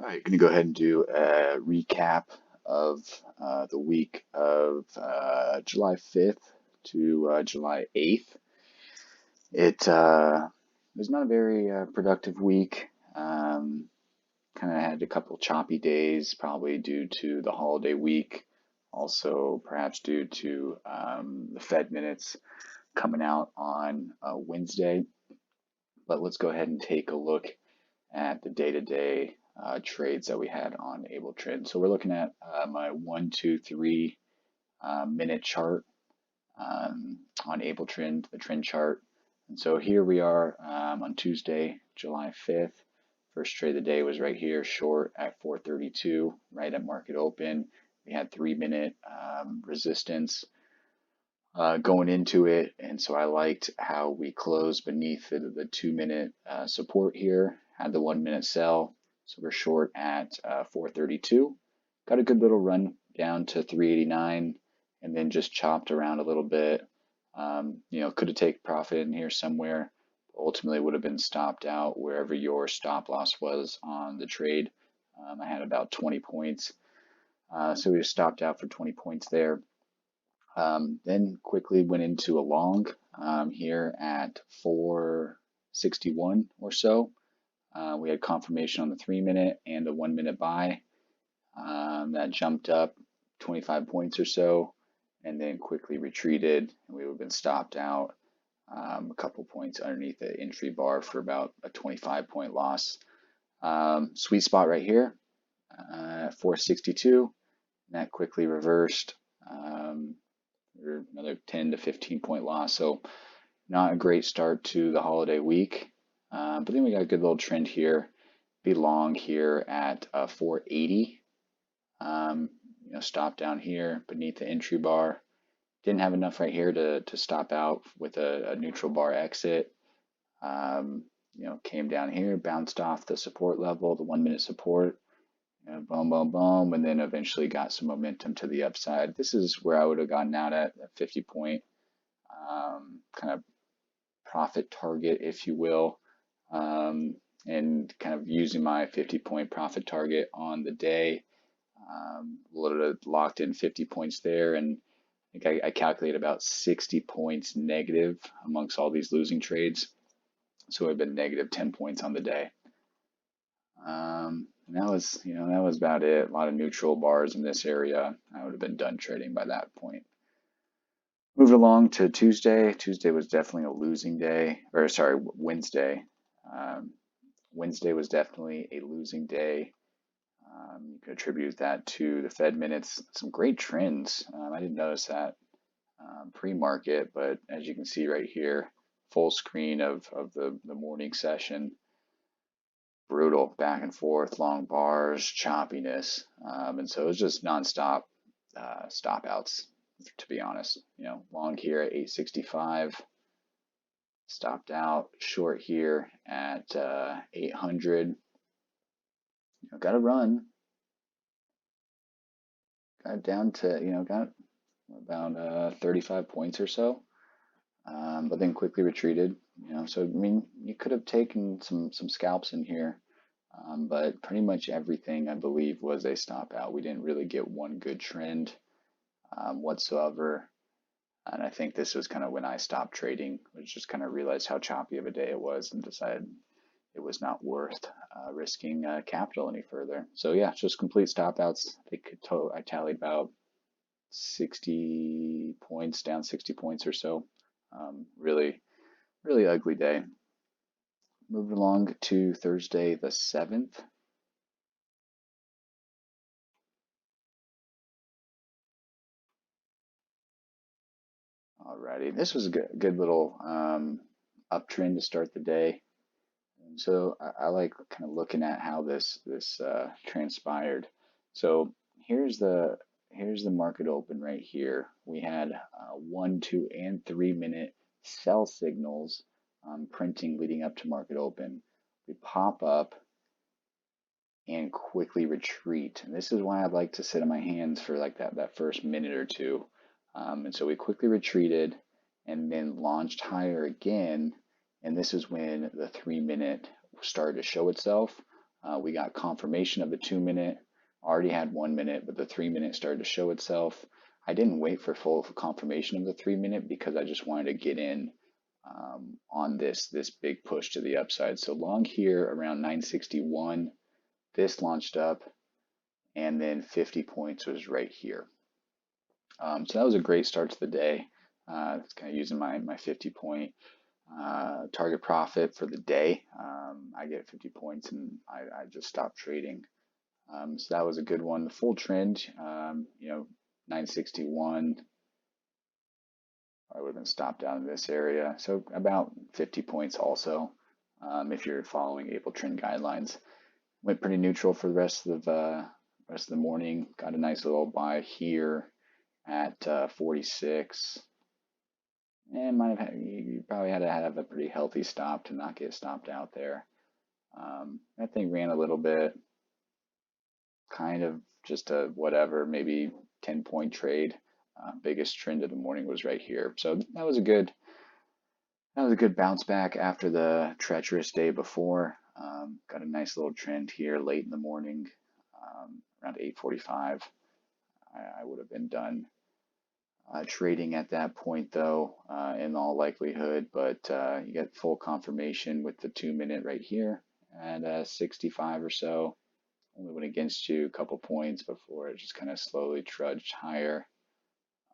All right, going to go ahead and do a recap of the week of July 5th to July 8th. It was not a very productive week. Kind of had a couple choppy days, probably due to the holiday week. Also, perhaps due to the Fed minutes coming out on Wednesday. But let's go ahead and take a look at the day-to-day trades that we had on AbleTrend. So we're looking at my 1, 2, 3 minute chart on AbleTrend, the trend chart. And so here we are on Tuesday, July 5th. First trade of the day was right here, short at 432, right at market open. We had 3-minute resistance going into it, and so I liked how we closed beneath the 2-minute support here, had the 1-minute sell, so we're short at 432. Got a good little run down to 389, and then just chopped around a little bit. Could have taken profit in here somewhere. Ultimately would have been stopped out wherever your stop loss was on the trade. I had about 20 points, so we just stopped out for 20 points there. Then quickly went into a long here at 461 or so. We had confirmation on the 3-minute and the 1-minute buy. That jumped up 25 points or so and then quickly retreated, and we would have been stopped out a couple points underneath the entry bar for about a 25-point loss. Sweet spot right here at 462, and that quickly reversed. Or another 10 to 15-point loss. So not a great start to the holiday week. But then we got a good little trend here. Be long here at 480. Stop down here beneath the entry bar. Didn't have enough right here to stop out with a neutral bar exit. Came down here, bounced off the support level, the 1-minute support. Boom, boom, boom, and then eventually got some momentum to the upside. This is where I would have gotten out at a 50-point kind of profit target, if you will, and kind of using my 50-point profit target on the day. Locked in 50 points there, and I think I calculated about 60 points negative amongst all these losing trades. So it would have been negative 10 points on the day. And that was about it. A lot of neutral bars in this area. I would have been done trading by that point. Moved along to Tuesday. Tuesday was definitely a losing day, or sorry, Wednesday. Wednesday was definitely a losing day. You could attribute that to the Fed minutes. Some great trends. I didn't notice that pre-market, but as you can see right here, full screen of the morning session. Brutal back and forth, long bars, choppiness, and so it was just nonstop stop outs, to be honest. Long here at 865, stopped out. Short here at 800. Got a run. Got down to got about 35 points or so, but then quickly retreated. So I mean, you could have taken some scalps in here. But pretty much everything, I believe, was a stop out. We didn't really get one good trend whatsoever. And I think this was kind of when I stopped trading, which just kind of realized how choppy of a day it was and decided it was not worth risking capital any further. So yeah, just complete stop outs. I tallied about 60 points, down 60 points or so. Really, really ugly day. Moving along to Thursday the 7th. Alrighty, this was a good little uptrend to start the day. And so I like kind of looking at how this transpired. So here's the market open right here. We had 1, 2, and 3-minute sell signals printing leading up to market open. We pop up and quickly retreat. And this is why I'd like to sit on my hands for like that first minute or two. And so we quickly retreated and then launched higher again. And this is when the 3-minute started to show itself. We got confirmation of the 2 minute, already had 1 minute, but the 3 minute started to show itself. I didn't wait for full confirmation of the 3 minute because I just wanted to get in on this big push to the upside. So long here around 961, this launched up, and then 50 points was right here. So that was a great start to the day. It's kind of using my 50 point target profit for the day. I get 50 points and I just stopped trading. So that was a good one. The full trend, 961. I would have been stopped down in this area. So about 50 points also, if you're following AbleTrend guidelines. Went pretty neutral for the rest of the morning. Got a nice little buy here at 46. And you probably had to have a pretty healthy stop to not get stopped out there. That thing ran a little bit, kind of just a whatever, maybe 10-point trade. Biggest trend of the morning was right here. So that was a good bounce back after the treacherous day before. Got a nice little trend here late in the morning, around 8:45. I would have been done trading at that point, though, in all likelihood. But you get full confirmation with the 2 minute right here at 65 or so. Only went against you a couple points before it just kind of slowly trudged higher.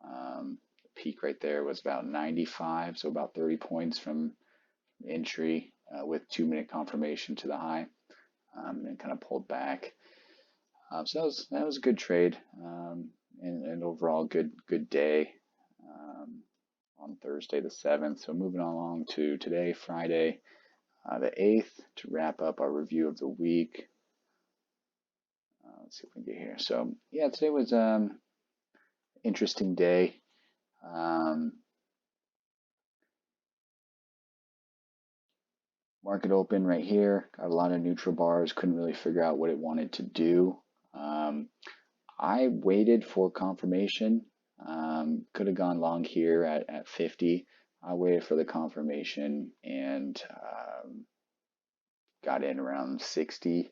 The peak right there was about 95, so about 30 points from entry with 2 minute confirmation to the high, and kind of pulled back. So that was a good trade, and overall good day on Thursday the 7th. So moving along to today, Friday the 8th, to wrap up our review of the week. Let's see if we can get here. So yeah, today was interesting day. Market open right here, got a lot of neutral bars, couldn't really figure out what it wanted to do. I waited for confirmation. Could have gone long here at 50. I waited for the confirmation and got in around 60.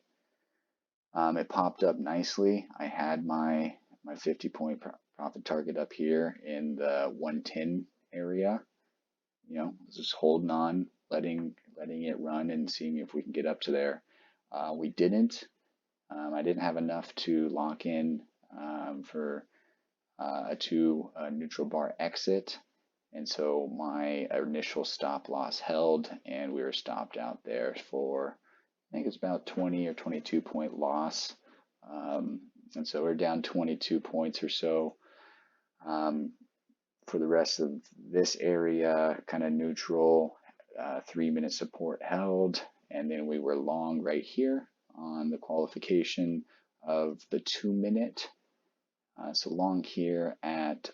It popped up nicely. I had my 50 point profit target up here in the 110 area. Just holding on, letting it run and seeing if we can get up to there. We didn't. I didn't have enough to lock in for a two neutral bar exit, and so my initial stop loss held, and we were stopped out there for, I think it's about 20 or 22 point loss. And so we're down 22 points or so. For the rest of this area, kind of neutral, 3 minute support held, and then we were long right here on the qualification of the 2 minute. So long here at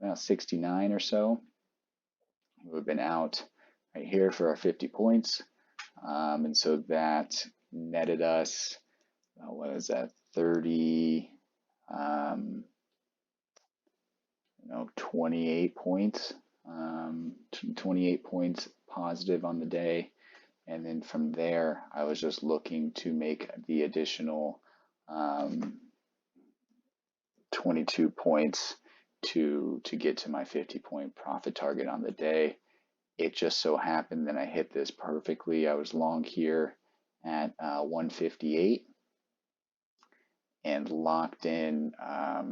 about 69 or so. We've been out right here for our 50 points. And so that netted us, what is that, 30, 28 points, 28 points positive on the day. And then from there, I was just looking to make the additional 22 points to get to my 50 point profit target on the day. It just so happened that I hit this perfectly. I was long here at 158 and locked in, I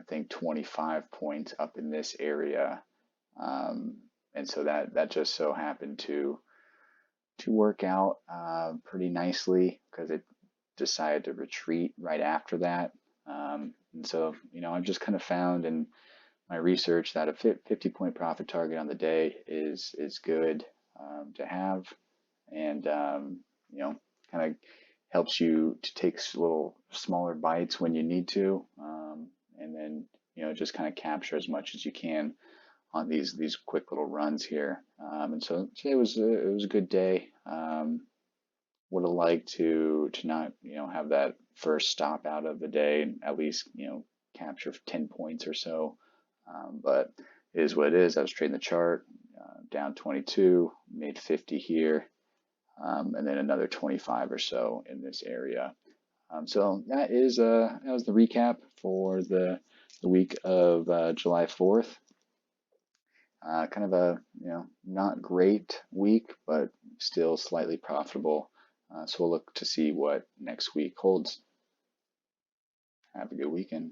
think 25 points up in this area. And so that just so happened to work out pretty nicely, because it decided to retreat right after that. And so, I've just kind of found in my research that a 50 point profit target on the day is good to have, and kind of helps you to take little smaller bites when you need to, and then just kind of capture as much as you can on these quick little runs here. And so today was a good day. Would have liked to not have that first stop out of the day, and at least capture 10 points or so. But it is what it is. I was trading the chart, down 22, made 50 here. and then another 25 or so in this area. So that was the recap for the week of July 4th. Kind of a not great week, but still slightly profitable. So we'll look to see what next week holds. Have a good weekend.